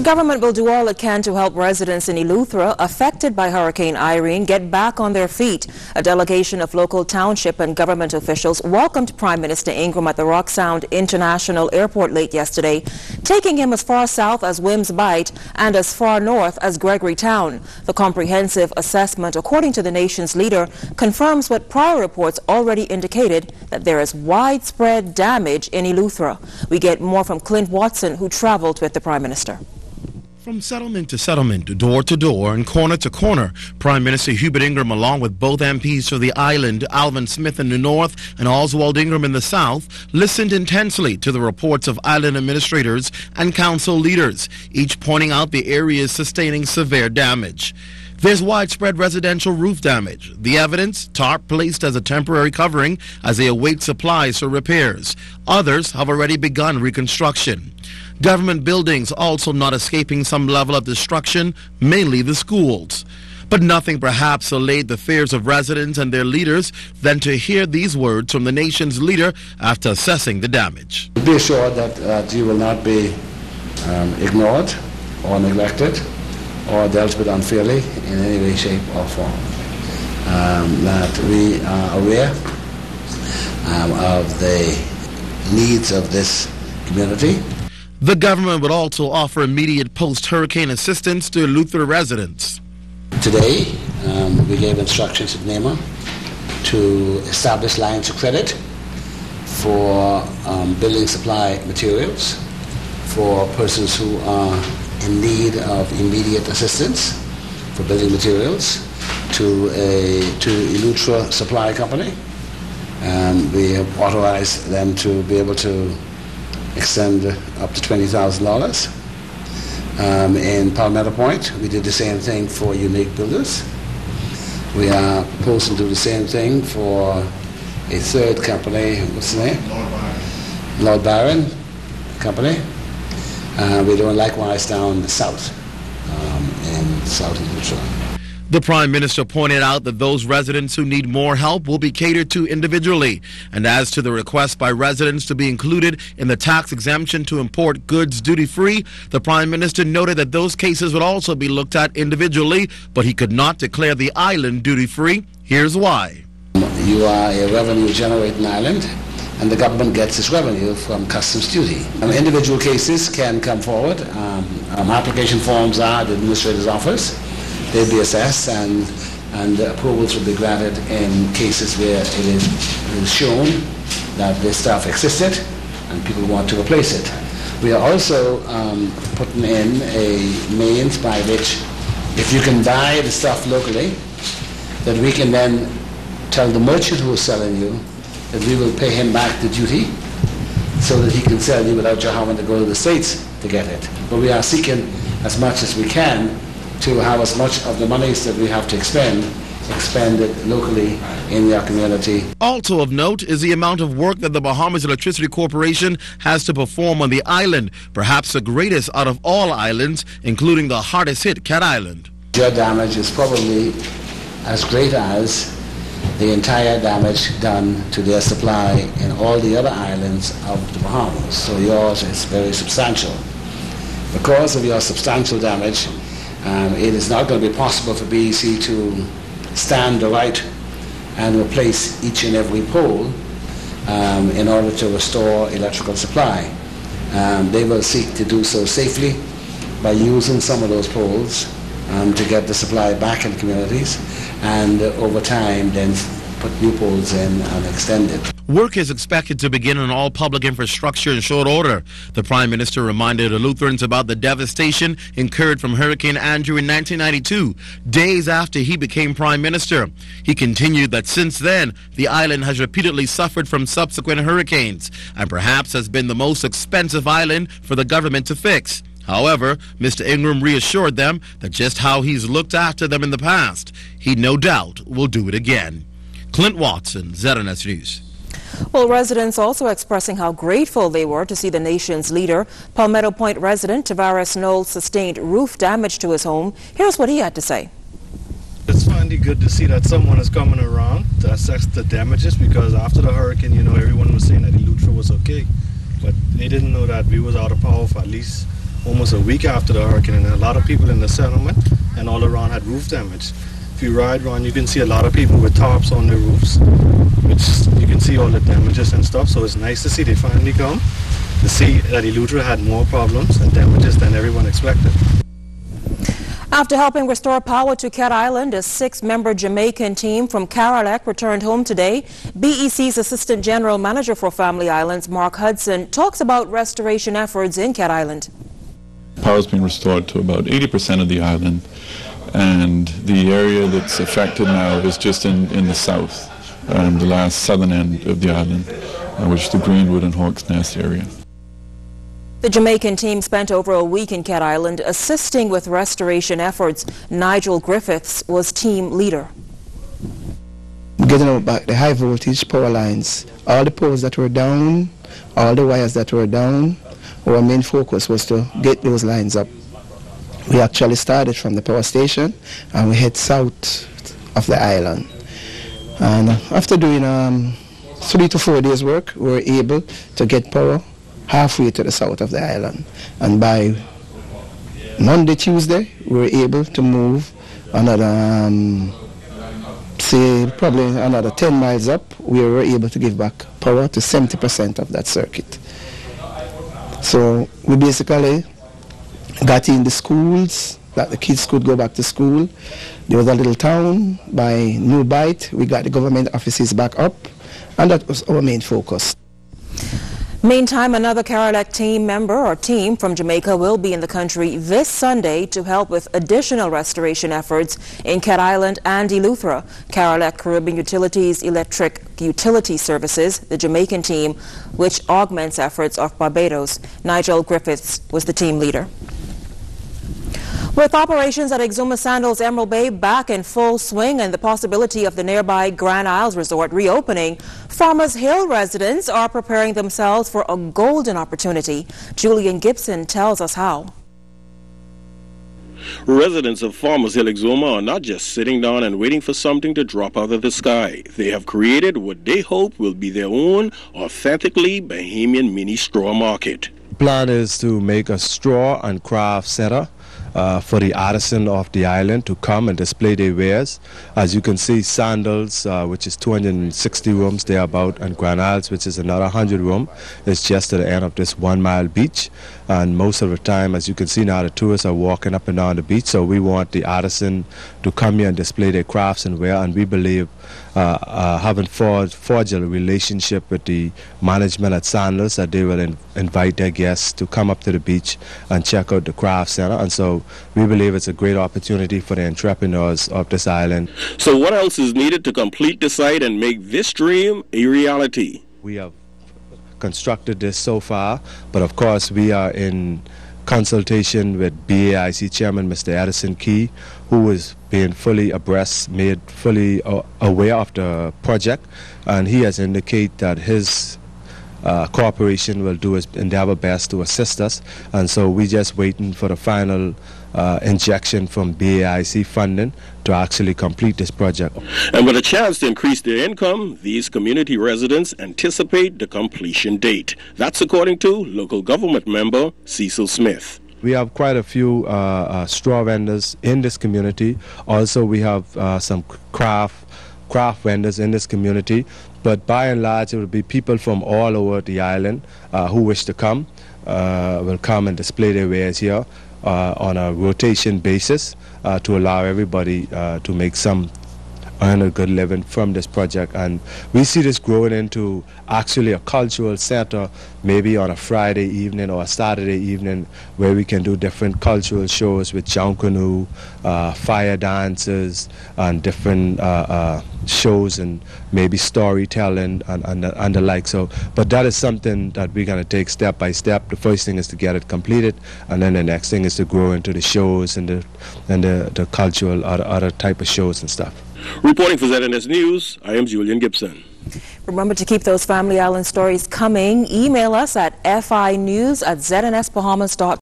government will do all it can to help residents in Eleuthera affected by Hurricane Irene get back on their feet. A delegation of local township and government officials welcomed Prime Minister Ingram at the Rock Sound International Airport late yesterday, taking him as far south as Wims Bight and as far north as Gregorytown. The comprehensive assessment, according to the nation's leader, confirms what prior reports already indicated, that there is widespread damage in Eleuthera. We get more from Clint, who traveled with the Prime Minister. From settlement to settlement, door to door, and corner to corner, Prime Minister Hubert Ingram, along with both MPs for the island, Alvin Smith in the north and Oswald Ingram in the south, listened intensely to the reports of island administrators and council leaders, each pointing out the areas sustaining severe damage. There's widespread residential roof damage. The evidence, tarp placed as a temporary covering as they await supplies for repairs. Others have already begun reconstruction. Government buildings also not escaping some level of destruction, mainly the schools. But nothing perhaps allayed the fears of residents and their leaders than to hear these words from the nation's leader after assessing the damage. Be assured that you will not be ignored or neglected or dealt with unfairly in any way, shape or form. That we are aware of the needs of this community. The government would also offer immediate post-hurricane assistance to Eleuthera residents. Today, we gave instructions to NEMA to establish lines of credit for building supply materials for persons who are in need of immediate assistance for building materials to Eleuthera Supply Company. We have authorized them to be able to extend up to $20,000. In Palmetto Point, we did the same thing for Unique Builders. We are proposing to do the same thing for a third company, what's the name? Lord Byron Company. We're doing likewise down south, in South Eleuthera. The Prime Minister pointed out that those residents who need more help will be catered to individually. And as to the request by residents to be included in the tax exemption to import goods duty-free, the Prime Minister noted that those cases would also be looked at individually, but he could not declare the island duty-free. Here's why. You are a revenue-generating island, and the government gets its revenue from customs duty. Individual cases can come forward. Application forms are at the administrator's office. They'll be assessed and approvals will be granted in cases where it is shown that this stuff existed and people want to replace it. We are also putting in a means by which, if you can buy the stuff locally, that we can then tell the merchant who is selling you that we will pay him back the duty so that he can sell you without you having to go to the States to get it. But we are seeking as much as we can to have as much of the monies that we have to expended locally in our community. Also of note is the amount of work that the Bahamas Electricity Corporation has to perform on the island, perhaps the greatest out of all islands, including the hardest hit Cat Island. Your damage is probably as great as the entire damage done to their supply in all the other islands of the Bahamas. So yours is very substantial. Because of your substantial damage, it is not going to be possible for BEC to stand right and replace each and every pole in order to restore electrical supply. They will seek to do so safely by using some of those poles to get the supply back in communities, and over time then put new poles in and extend it. Work is expected to begin on all public infrastructure in short order. The Prime Minister reminded Eleutherans about the devastation incurred from Hurricane Andrew in 1992, days after he became Prime Minister. He continued that since then, the island has repeatedly suffered from subsequent hurricanes and perhaps has been the most expensive island for the government to fix. However, Mr. Ingram reassured them that just how he's looked after them in the past, he no doubt will do it again. Clint Watson, ZNS News. Well, residents also expressing how grateful they were to see the nation's leader. Palmetto Point resident Tavares Knowles sustained roof damage to his home. Here's what he had to say. It's finally good to see that someone is coming around to assess the damages, because after the hurricane, you know, everyone was saying that Eleuthera was okay, but they didn't know that we was out of power for at least almost a week after the hurricane, and a lot of people in the settlement and all around had roof damage. If you ride around, you can see a lot of people with tarps on their roofs, which you can see all the damages and stuff. So it's nice to see they finally come to see that Eleuthera had more problems and damages than everyone expected. After helping restore power to Cat Island, a 6-member Jamaican team from Carolec returned home today. BEC's Assistant General Manager for Family Islands, Mark Hudson, talks about restoration efforts in Cat Island. Power has been restored to about 80% of the island, and the area that's affected now is just in the south, the last southern end of the island, which is the Greenwood and Hawks Nest area. The Jamaican team spent over a week in Cat Island assisting with restoration efforts. Nigel Griffiths was team leader. Getting out back the high voltage power lines, all the poles that were down, all the wires that were down, our main focus was to get those lines up. We actually started from the power station and we head south of the island. And after doing 3 to 4 days work, we were able to get power halfway to the south of the island. And by Monday, Tuesday, we were able to move another, say probably another 10 miles up. We were able to give back power to 70% of that circuit. So we basically got in the schools, that the kids could go back to school. There was a little town by New Bight. We got the government offices back up, and that was our main focus. Meantime, another Carolec team from Jamaica will be in the country this Sunday to help with additional restoration efforts in Cat Island and Eleuthera. Carolec Caribbean Utilities Electric Utility Services, the Jamaican team, which augments efforts of Barbados. Nigel Griffiths was the team leader. With operations at Exuma Sandals Emerald Bay back in full swing and the possibility of the nearby Grand Isles Resort reopening, Farmers Hill residents are preparing themselves for a golden opportunity. Julian Gibson tells us how. Residents of Farmers Hill Exuma are not just sitting down and waiting for something to drop out of the sky. They have created what they hope will be their own authentically Bahamian mini straw market. The plan is to make a straw and craft center for the artisan of the island to come and display their wares. As you can see, Sandals, which is 260 rooms thereabout, and Grand Isles, which is another 100 room, is just at the end of this 1 mile beach. And most of the time, as you can see now, the tourists are walking up and down the beach. So we want the artisan to come here and display their crafts and wear. And we believe, having forged a relationship with the management at Sandals, that they will invite their guests to come up to the beach and check out the craft center. And so we believe it's a great opportunity for the entrepreneurs of this island. So what else is needed to complete the site and make this dream a reality? We have constructed this so far, but of course we are in consultation with BAIC Chairman Mr. Edison Key, who is being fully abreast, made fully aware of the project, and he has indicated that his corporation will do its endeavor best to assist us, and so we're just waiting for the final injection from BAIC funding to actually complete this project. And with a chance to increase their income, these community residents anticipate the completion date. That's according to local government member Cecil Smith. We have quite a few straw vendors in this community. Also, we have some craft vendors in this community. But by and large, it will be people from all over the island who wish to come, will come and display their wares here on a rotation basis to allow everybody to earn a good living from this project. And we see this growing into actually a cultural center, maybe on a Friday evening or a Saturday evening, where we can do different cultural shows with Jankanu, fire dances, and different shows and maybe storytelling and the like. So, but that is something that we're going to take step by step. The first thing is to get it completed, and then the next thing is to grow into the shows and the cultural other type of shows and stuff. Reporting for ZNS News, I am Julian Gibson. Remember to keep those Family Island stories coming. Email us at finews@znsbahamas.com.